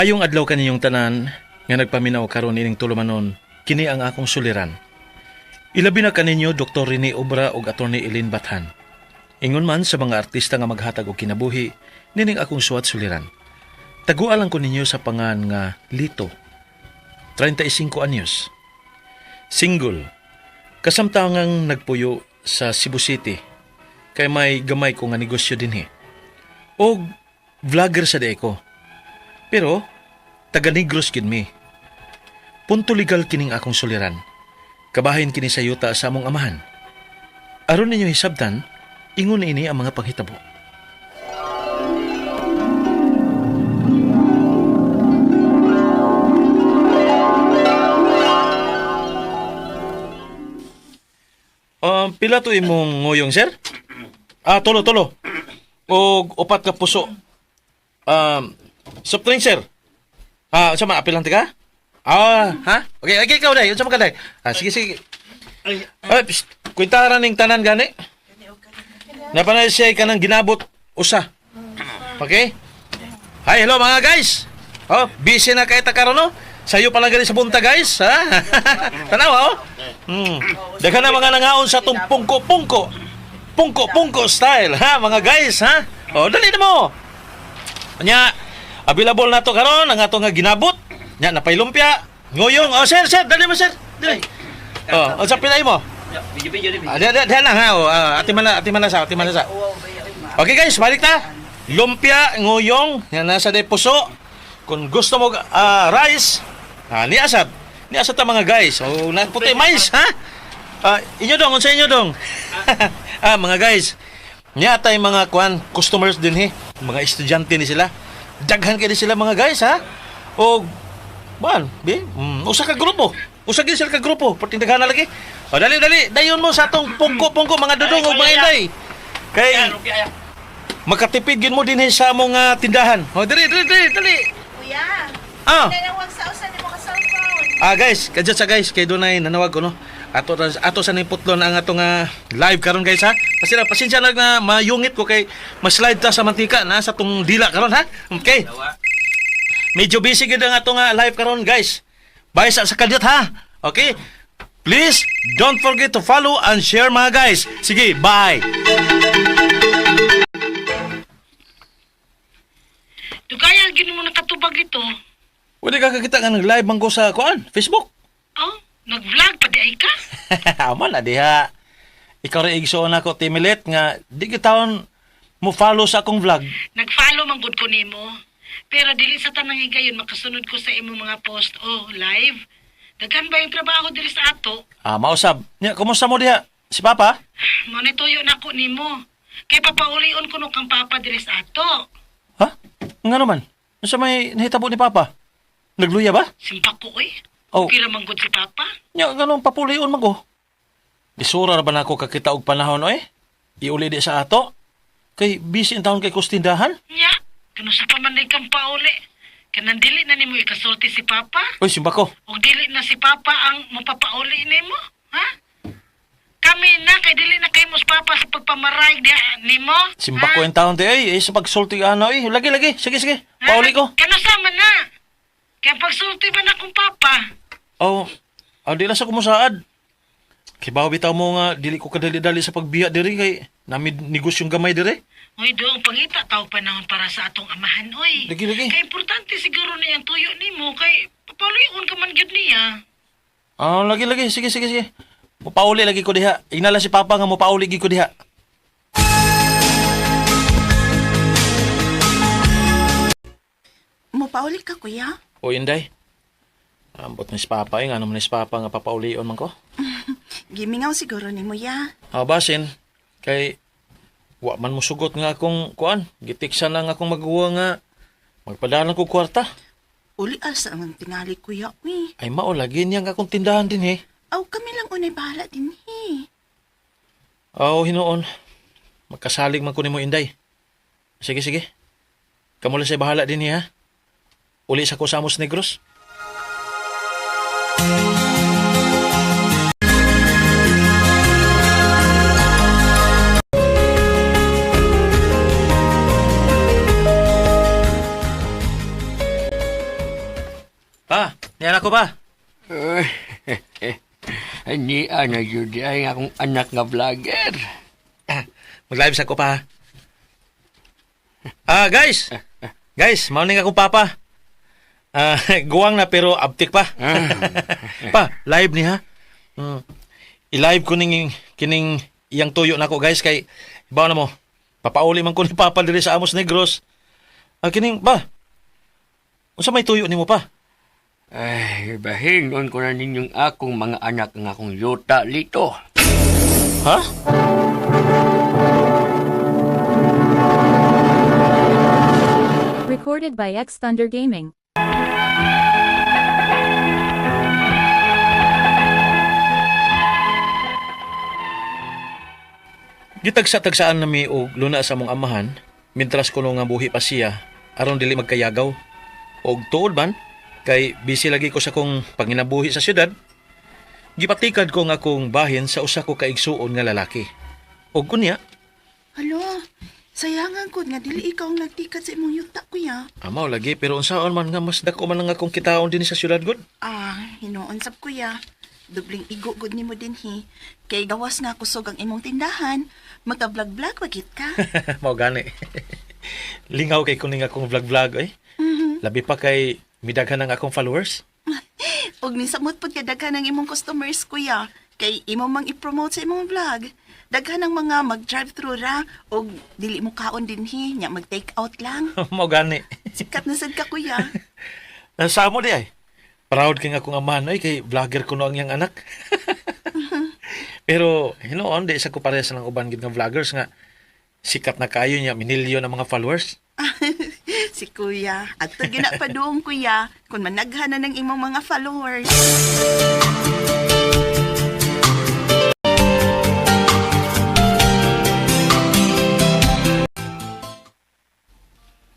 Maayong adlaw kaninyong tanan nga nagpaminaw karon ining tulumanon kini ang akong suliran. Ilabi na kaninyo Dr. Rene Obra ug Attorney Eileen Bathan. Ingon man sa mga artista nga maghatag og kinabuhi nining akong suwat suliran. Tagua lang ko ninyo sa pangan nga Lito. 35 anyos. Single. Kasamtangang nagpuyo sa Cebu City. Kay may gamay ko nga negosyo dinhi. Og vlogger sa ko. Pero, taga-Negros gid mi. Punto legal kining akong suliran. Kabahin kini sa yuta sa among amahan. Aron ninyo hisabtan, ingon ini ang mga panghitabo. Pila to imong nguyong, sir? Tulo. O upat ka puso. Soft drink, sir. Sama, apilang ka? Ha? Okay, ikaw day. Sama ka day. Sige. Kwintaran ning tanan gani. Napanay siya ka ng ginabot usa. Okay? Hi, hello mga guys. Busy na kayo karon no? Sayo pa lang gali sa bunta, guys. Ha? Tanawa, Daghan na mga nangaon sa itong pungko-pungko. Pungko style, ha, mga guys, ha? Dali na mo. Nya, available na to karon ang ato nga ginabot. Nya, napaylumpia. Ngoyong. Sir, dali mo, sir. Dali. Sa pilay mo? Diyan lang, ha? Ati man na sa. Okay, guys, balik ta. Lumpia, ngoyong, yan nasa de puso. Kung gusto mo rice, niasat ta mga guys. Puti mais, ha? Inyo dong, unsa inyo dong? Mga guys, niya tay mga customers din he. Mga estudyante ni sila. Daghan kay sila mga guys, ha? O usa ka grupo. Usa gid sila ka grupo, pati daghan na lagi. Dali. Dayon mo sa atong pungko mga dudong ug mga inday. Kay makatipid gid mo din he sa among tindahan. Dali. Kuya, nanawag sa usan ni mo ka cellphone. Guys, kadyo sa guys, kay dunay nanawag ko no. Ato sa ning putlon ang atong live karon guys, ha. Kasi pasensya na mayungit ko kay ma-slide ta sa mantika na sa tong dila karon, ha. Okay. Medyo busy gid ang atong live karon guys. Bye sa kadyot, ha. Okay. Please don't forget to follow and share mga guys. Sige, bye. Dugaya gini mo nakatubag ito. Pwede ka kakita nga nag-live man ko sa Facebook. Nag-vlog pa di ay ka? Aman na diha. Ikaw rin igsoon ako, Timilet, nga di kitawon mo follow sa akong vlog. Nag-follow man gud ko nimo. Pero dili sa tanang higayon makasunod ko sa imo mga post live. Daghan ba yung trabaho dili sa ato? Mausab. Nya, kumusta mo diha? Si Papa? Manituyo na ko nimo. Kay papaulion ko no kang Papa dili sa ato. Ha? Nga naman? Nasa may nahitabo ni Papa? Nagluya ba? Simpak ko Okay ra man gud si Papa. Nya, ganun papulion man ko. Disura ra ba na ako kakita og panahon Iuli di sa ato? Kay busy ang taon kay kustindahan? Nya, kano sa pamanday kang pauli. Kanang dili na nimo ikasulti si Papa. Uy, simba ko. O dili na si Papa ang mapapauli nimo, ha? Kami na kay dili na kay mos Papa sa pagpamaray nimo. Simba ko yung taon sa pagsulti Lagi. Sige. Pauli ko. Kano sama na? Kaya pagsulti ba na kong Papa? Di lang sa kumusaad. Kay bawa bitaw mo nga, dili ko kadali-dali sa pagbiya diri kay namid negosyong gamay diri. Oy, doong pangita tao panahon para sa atong amahan, oy. Lagi. Kay importante siguro na yung tuyo nimo kay papaluyon ka man gyud niya. Lagi. Sige. Mupauli lagi ko diha. Inala si Papa nga mupauli gi ko diha. Mupauli ka, kuya? O Inday. Ambot ni si Papa nga naman ni si Papa nga papaulion man ko. Gimingaw siguro ni mo, ya. Basin. Kay wa man mo sugot nga akong gitiksan lang akong magawa nga magpadalan ko kwarta. Uli asa ang tingali, kuya, mi. Ay lagi niya nga akong tindahan din Kami lang unay bahala din, Hinoon. Magkasalig man ko ni mo, Inday. Sige. Kamu lang siya bahala din ha. Uli sa Kusamos Negros. ako pa. Ani ana jud ay akong anak nga vlogger. Mag-live sa ko pa. Guys. Guys, mauning akong papa. Guwang na pero abtik pa. Pa, live ni ha. I-live ko kining iyang tuyo nako guys kay ibaw na mo. Papauli man ko ni papa diri sa Amos Negros. Kining ba? Unsa may tuyo nimo pa? Ay, bahingon ko na ninyong akong mga anak nga akong yuta lito. Ha? Recorded by X Thunder Gaming. Gitagsa-tagsaan nami og luna sa mong amahan, mintras kuno nga buhi pa siya, aron dili magkayagaw. Og tuod man, kay busy lagi ko sa kong panginabuhi sa syudad, gipatikad ko nga akong bahin sa usa ko kaigsuon nga lalaki. Og kunya, Alo, sayangan ko nga dili ikaw ang nagtikat sa imong yuta, kuya. amaw lagi, pero unsaon man nga mas dako man nga akong kitaon din sa syudad god. Hinoon sab, kuya. Dubling igo gud nimo din hi. Kay gawas na kusog ang imong tindahan, magka-vlog-vlog wagit ka. Mao gani. Lingaw kay kuning akong vlog-vlog eh. Labi pa kay midaghan ang akong followers. Og nisamot pud kay daghan ang imong customers, kuya. Kay imo mang i-promote sa imong vlog. Daghan ang mga mag-drive-thru ra og dili mo kaon din hi, nya mag-take out lang. Mao gani. Sikat na sad ka, kuya. Nasa mo di ay. Proud kay nga akong amahan ay kay vlogger ko no ang iyang anak. Pero hinoon di sa ko parehas ng uban gid nga vloggers nga sikat na kayo niya minilyon ang mga followers. Si kuya. At to ginapadoong, kuya, kung managhan na ng imong mga followers.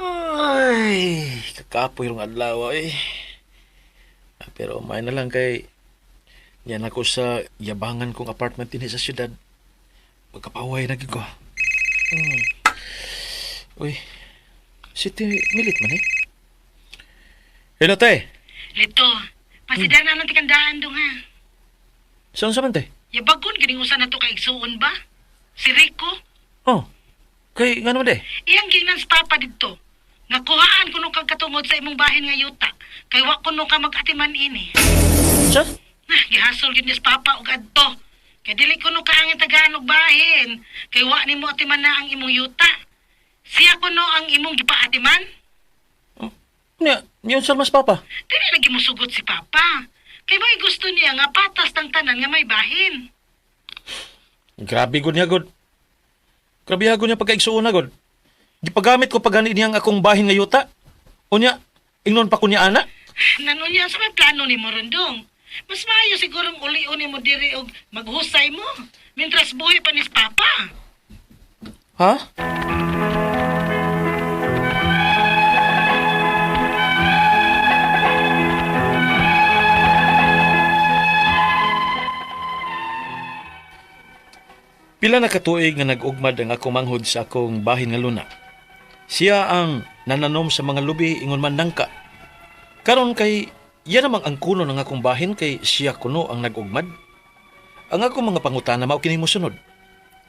Ay, kakapoy rong adlaw eh. Pero may na lang kay yan ako sa yabangan kong apartment din sa syudad. Magkapaway na gid ko. Uy, Siti milit man eh. Hello, te. Lito, pasidana ng tikandaan dong ha. Saan sa man, te? Yabagon, giningusan na to kaigsuon ba? Si Rico? Oh, kay nga naman, te. Iyang ginan sa papa dito. Nakuhaan ko nung kang katungod sa imong bahin nga yuta. Kay wa ko nung ka mag-atiman ini. Sa? Gihasol gid ni sa papa og adto. Kay dili ko nung kaangin tagaan og bahin. Kay wa nimo atiman na ang imong yuta. Siya ko no ang imong gipaatiman. Niyon sa mas papa. Dili lagi mo sugot si papa. Kay may gusto niya nga patas tang tanan nga may bahin. Grabe gud niya, god. Grabe gud niya pagkaigsuon na, god. Gipagamit ko pagani niyang akong bahin nga yuta. Unya, ingnon pa ko niya ana. Nanunya sa may plano ni mo Rondong. Mas maayo sigurong ulion ni mo diri og maghusay mo. Mintras buhi pa ni sa papa. Ha? Pila na katuig nga nag-ugmad ang akong manghod sa akong bahin nga luna. Siya ang nananom sa mga lubi ingon man nangka. Karon kay yan namang ang kuno ng akong bahin kay siya kuno ang nag-ugmad. Ang akong mga pangutana mao kini mosunod.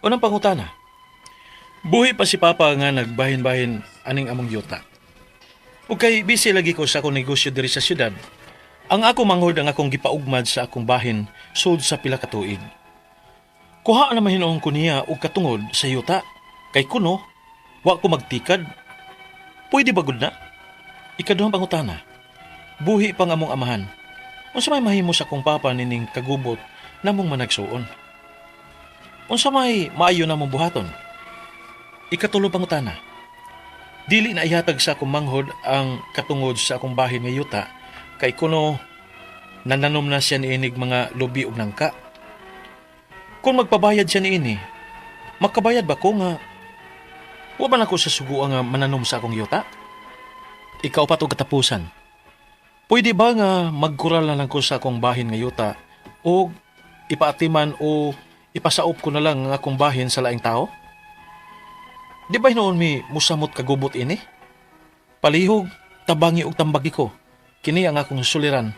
Unang pangutana. Buhi pa si papa nga nagbahin-bahin aning among yuta. Ug kay busy lagi ko sa akong negosyo diri sa syudad. Ang ako manghod ang akong gipaugmad sa akong bahin sud sa pila ka tuig. Kuha na mahinoong ko niya og katungod sa yuta. Kay kuno, wa ko magtikad. Pwede ba gud na? Ikaduhang pangutana. Buhi pang among amahan. Unsa may mahimo sa akong papa nining kagubot namong managsuon? Unsa may maayo namong buhaton? Ikatulo pangutana. Dili na ihatag sa akong manghod ang katungod sa akong bahin nga yuta kay kuno nananom na siya niinig mga lubi ug nangka. Kung magpabayad siya niini, makabayad ba ko nga wa man ako sa suguan nga mananom sa akong yuta? Ikaw pa to katapusan. Pwede ba nga magkural na lang ko sa akong bahin nga yuta o ipaatiman o ipasaop ko na lang ang akong bahin sa laing tao? Di ba hinoon mi musamot kagubot ini? Palihog, tabangi og tambagi ko. Kini ang akong suliran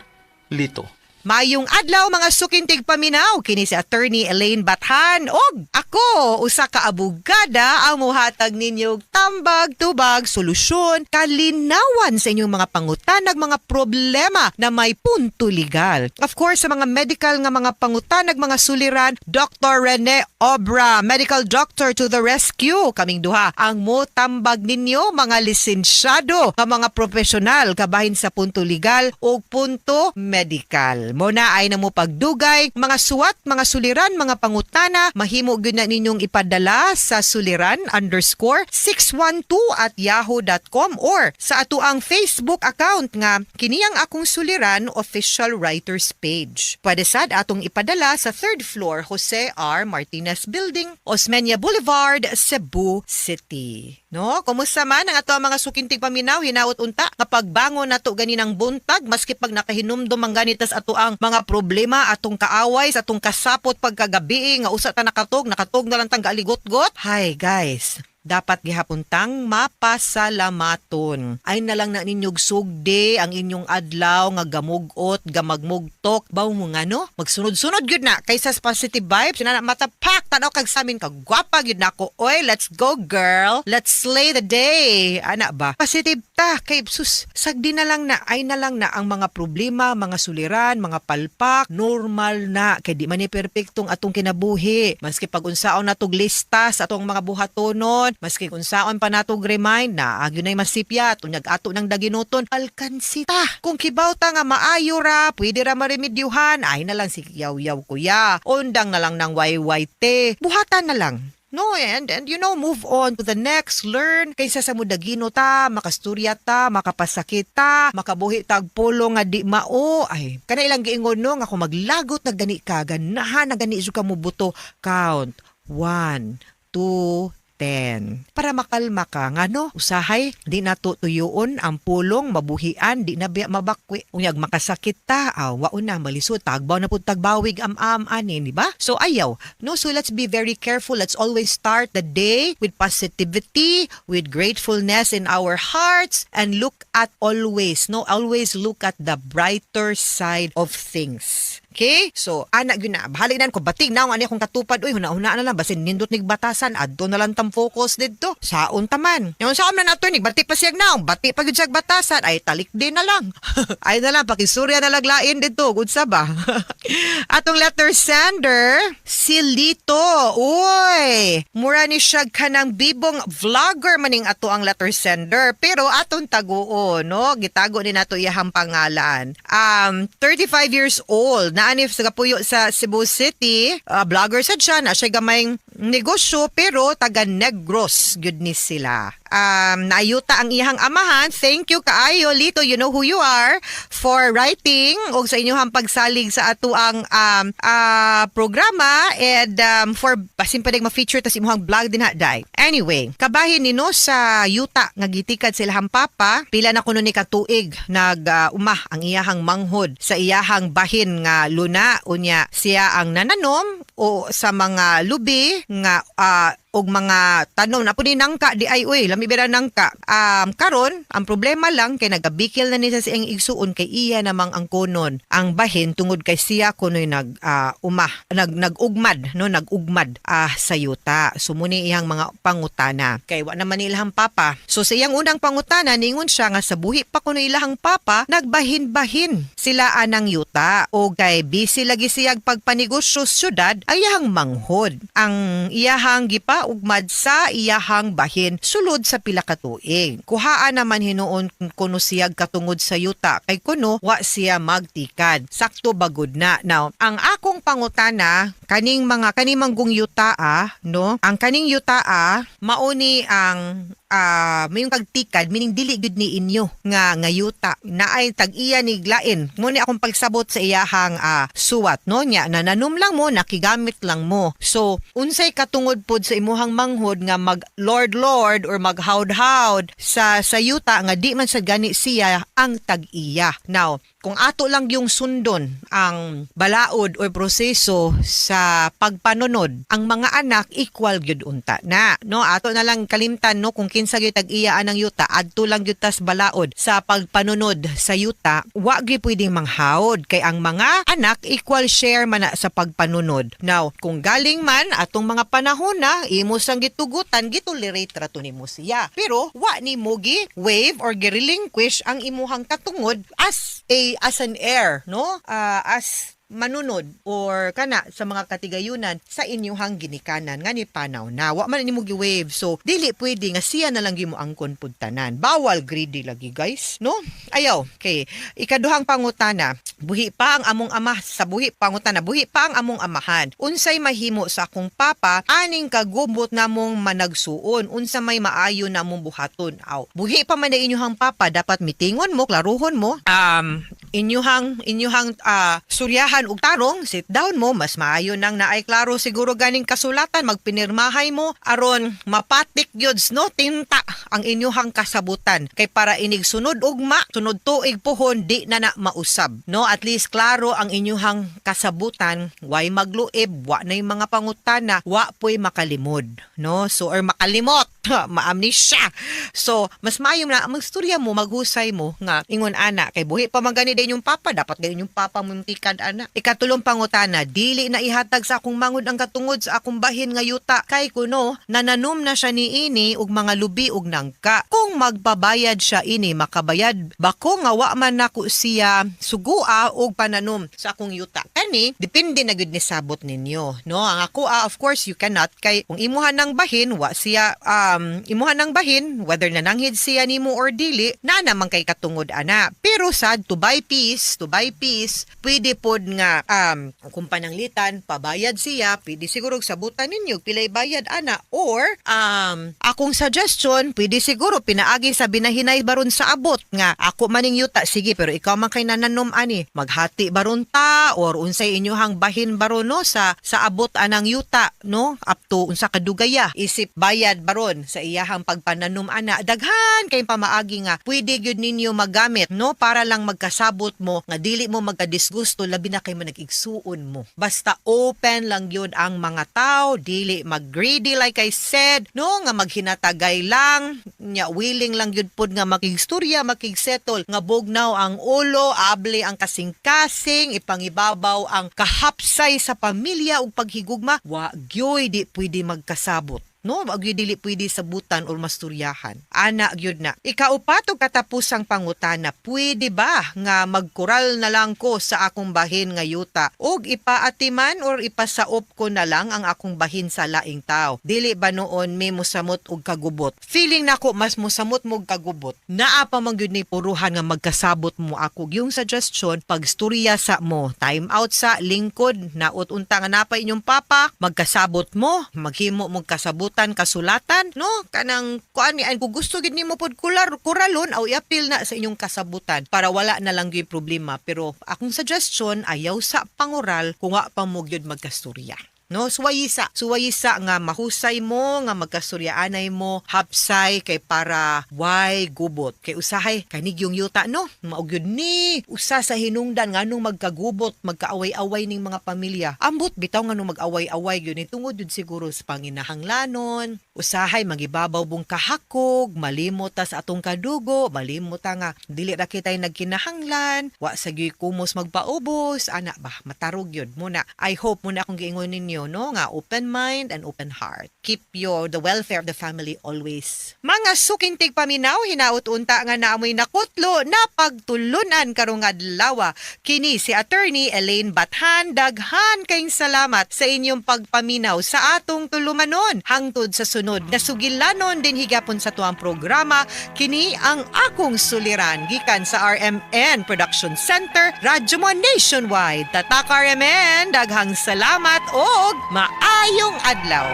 Lito. Mayong adlaw mga sukintig paminaw, kini si Attorney Elaine Bathan og ako usa ka abogada ang muhatag ninyong tambag, tubag, solusyon, kalinawan sa inyong mga pangutanag, mga problema na may punto legal. Of course, sa mga medical nga mga pangutanag, mga suliran, Dr. Rene Obra, medical doctor to the rescue. Kaming duha ang motambag ninyo mga lisensyado, nga mga profesional kabahin sa punto legal o punto medical. Muna ay namo pagdugay, mga suwat, mga suliran, mga pangutana, mahimo gyud na ninyong ipadala sa suliran_612@yahoo.com or sa ato ang Facebook account nga kiniyang akong suliran official writers page. Pwede sad atong ipadala sa 3rd floor Jose R. Martinez Building, Osmeña Boulevard, Cebu City. No, kumusta man ang ato ang mga sukintig paminaw, hinaut unta kapag bangon nato ganinang buntag maski pag nakahinumdum ang ganitas ato ang mga problema atong kaaway sa atong kasapot pagkagabi nga usa ta nakatog na lang tang gaaligot-got. Hi guys, dapat gihapuntang mapasalamaton. Ay na lang na ninyog sugde ang inyong adlaw nga gamugot, gamagmugtok, baw mo nga no? Magsunod-sunod gyud na kaysa sa positive vibes, na matapak tanaw kag samin kag gwapa gyud nako. Oy, let's go girl. Let's slay the day. Ana ba? Positive ta kay sus, sagdi na lang na ay na lang na ang mga problema, mga suliran, mga palpak, normal na kay di man ni perpektong atong kinabuhi. Maski pag unsaon natog lista sa atong mga buhatonon, maski kung saan pa natog remind na agyo na'y masipyat, unyag ato ng daginuton, alkansi ta. Kung kibaw ta nga maayo ra, pwede ra maremediuhan, ay na lang si yaw-yaw kuya. Undang na lang ng wayway te. Buhatan na lang. No, and you know, move on to the next, learn. Kaysa sa mudagino ta, makasturya ta, makapasakit ta, makabuhi tag pulo nga di mao. Ay, kana ilang giingon no, nga kung maglagot na gani ka, ganahan na gani ka mo buto. Count. 1, 2, 10. Para makalma ka nga no, usahay, di na tutuyoon ang pulong, mabuhian, di na mabakwi. Unyag makasakit ta, waon na malisod, tagbaw na po tagbawig anin, di ba? So ayaw, no, so let's be very careful. Let's always start the day with positivity, with gratefulness in our hearts, and look at always look at the brighter side of things. Okay? So, anak yun na. Bahalinan ko, bating na ani akong katupad. Uy, huna-huna na lang. Basin nindot nig batasan. Adto na lang tam focus dito. Saon taman. Yung saon na nato, bati pa siyag na. Bati pa yun siyag batasan. Ay, talik din na lang. Ay na lang, pakisurya na laglain dito. Good sa ba? Atong letter sender, si Lito. Uy, mura ni siyag ka ng bibong vlogger maning ato ang letter sender. Pero atong taguo, no? Gitago ni nato iyahang pangalan. 35 years old. Naanif sa kapuyo sa Cebu City. Vlogger sa siya na siya gamayng negosyo pero taga Negros gyud ni sila. Naayuta ang iyang amahan. Thank you kaayo Lito, you know who you are, for writing og sa inyong pagsalig sa ato ang programa and for basin pa ma-feature tas imong vlog din day. Anyway, kabahin nino sa yuta nga gitikad silahang papa, pila na kuno ni katuig umah ang iyahang manghod sa iyahang bahin nga luna, unya siya ang nananom o sa mga lubi nga og mga tanom na po ni nangka di ay uy lami bira nangka. Karon ang problema lang kay nagabikil na niya sa iyang igsuon kay iya namang ang kunon ang bahin tungod kay siya kunoy nagugmad sa yuta. So muni iyang mga pangutana kay wa naman ilahang papa. So sa iyang unang pangutana ningon siya nga sa buhi pa kuno ilahang papa nagbahin-bahin sila anang yuta o kay busy lagi siyag pagpanegosyo syudad ayahang manghod ang iyahang gipa ugmad sa iyahang bahin sulod sa pila ka tuig. Kuhaan naman hinuon kuno siyag katungod sa yuta kay kuno wa siya magtikad. Sakto bagud na. Now, ang akong pangutana kaning manggong yuta no? Ang kaning yuta mauni ang mayong kagtikad meaning dili gud ni inyo nga yuta na ay tag-iya ni glain. Muni akong pagsabot sa iyahang suwat no nya nananom lang mo, nakigamit lang mo. So, unsay katungod pod sa imuhang manghod nga mag lord or maghawd sa yuta nga di man sa gani siya ang tag-iya. Now, kung ato lang yung sundon ang balaod o proseso sa pagpanunod, ang mga anak equal gyud unta na, no? Ato na lang kalimtan, no, kung kinsa gyud tag-iyaan ng yuta, adto lang gyud tas balaod sa pagpanunod sa yuta, wa gyud pwedeng manghawd kay ang mga anak equal share man na sa pagpanunod. Now, kung galing man atong mga panahon na imo sang gitugutan, gitolerate rato nimo siya. Pero wa nimo gi waive or gi-relinquish ang imuhang katungod as an heir, no? As manunod or kana sa mga katigayunan sa inyuhang ginikanan nga ni panaw na wa man nimo gi-wave, so dili pwede nga siya na lang gimo angkon pud tanan. Bawal greedy lagi, guys, no? Ayaw kay ikaduhang pangutana, buhi pa ang among ama sa buhi pangutana, buhi pa ang among amahan, unsay mahimo sa akong papa aning kagubot namong managsuon, unsa may maayo namong buhaton. Aw, buhi pa man na inyuhang papa, dapat mitingon mo, klaruhon mo, inyuhang suryahan ug tarong, sit down mo, mas maayo nang naay klaro siguro ganing kasulatan, magpinirmahay mo aron mapatik gyud, no, tinta ang inyuhang kasabutan kay para inig sunod ugma, sunod tuig pohon di na mausab, no? At least klaro ang inyuhang kasabutan, way magluib, wa na yung mga pangutana, wa po'y makalimod, no? So or makalimot maamnesia. So, mas maayo na magstorya mo, maghusay mo nga ingon ana kay buhi pa man gani din yung papa, dapat gani yung papa mo tikad ana. Ikatulong pangutana, dili na ihatag sa akong mangod ang katungod sa akong bahin nga yuta kay kuno nananom na siya niini og mga lubi og nangka. Kung magpabayad siya ini, makabayad bako nga wa man nako siya sugua og pananom sa akong yuta. Kani depende na gud ni sabot ninyo, no? Ang ako of course you cannot kay kung imuhan ng bahin wa siya imuhan ng bahin, whether nananghid siya nimo or dili, na naman kay katungod ana. Pero sad, to buy peace, pwede pod nga, kung pananglitan, pabayad siya, pwede siguro sabutan ninyo, pilay bayad ana. Or, akong suggestion, pwede siguro pinaagi sa binahinay baron sa abot, nga ako maning yuta, sige, pero ikaw man kay nananom ani, maghati baron ta, or unsay inyohang bahin baron, no, sa abot anang yuta, no, up to unsa kadugaya, isip bayad baron sa iyahang pagpananom ana, daghan kay pamaagi nga pwede gyud ninyo magamit, no, para lang magkasabot mo nga dili mo magkadisgusto, labi na kay manag-igsuon mo. Basta open lang gyud ang mga tao, dili mag-greedy like I said, no, nga maghinatagay lang, nya willing lang gyud pod nga makigstorya, makigsettle, nga bugnaw ang ulo, able ang kasing-kasing, ipangibabaw ang kahapsay sa pamilya ug paghigugma, wa gyoy di pwede magkasabot. No, agyo dili pwede sabutan or masturyahan. Ana gyud na. Ikaupat og katapusang pangutana, pwede ba nga magkural na lang ko sa akong bahin nga yuta og ipaatiman or ipasaop ko na lang ang akong bahin sa laing tao? Dili ba noon may musamot og kagubot? Feeling nako mas musamot mo og kagubot. Naa pa man gyud ni puruhan nga magkasabot mo ako. Yung suggestion, pagstorya sa mo, time out sa lingkod, naot unta nga napay inyong papa, magkasabot mo, maghimo mo kasabot kasulatan, no, kanang kuan ni kung gusto gid nimo pod kuralon aw i-appeal na sa inyong kasabutan para wala na lang gyud problema. Pero akong suggestion, ayaw sa pangural kung wa pa mo gyud magkastorya. No, suwayisa nga mahusay mo, nga magkasuryaanay mo, hapsay kay para why gubot. Kay usahay, kanig yung yuta, no? Maugyod ni, usa sa hinungdan nga nung magkagubot, magkaaway-away ning mga pamilya. Ambot, bitaw nga nung mag-away-away yun, itungod yun siguro sa panginahanglanon. Usahay, magibabaw bong kahakog, malimot ta sa atong kadugo, malimot ta nga, dili ra kitay nagkinahanglan, wa sa gyoy kumos magpaubos, ana ba, matarog yun. Muna, I hope muna akong giingon ninyo, no, nga open mind and open heart. Keep the welfare of the family always. Mga sukintig paminaw, hinaut unta nga naamoy nakutlo na pagtulunan karong adlaw. Kini si Attorney Elaine Bathan, daghan kayong salamat sa inyong pagpaminaw sa atong tulumanon. Hangtod sa sunod na sugilanon din higapon sa tuang programa, kini ang akong suliran gikan sa RMN Production Center, Radyo Mo Nationwide. Tatak RMN, daghang salamat o maayong adlaw.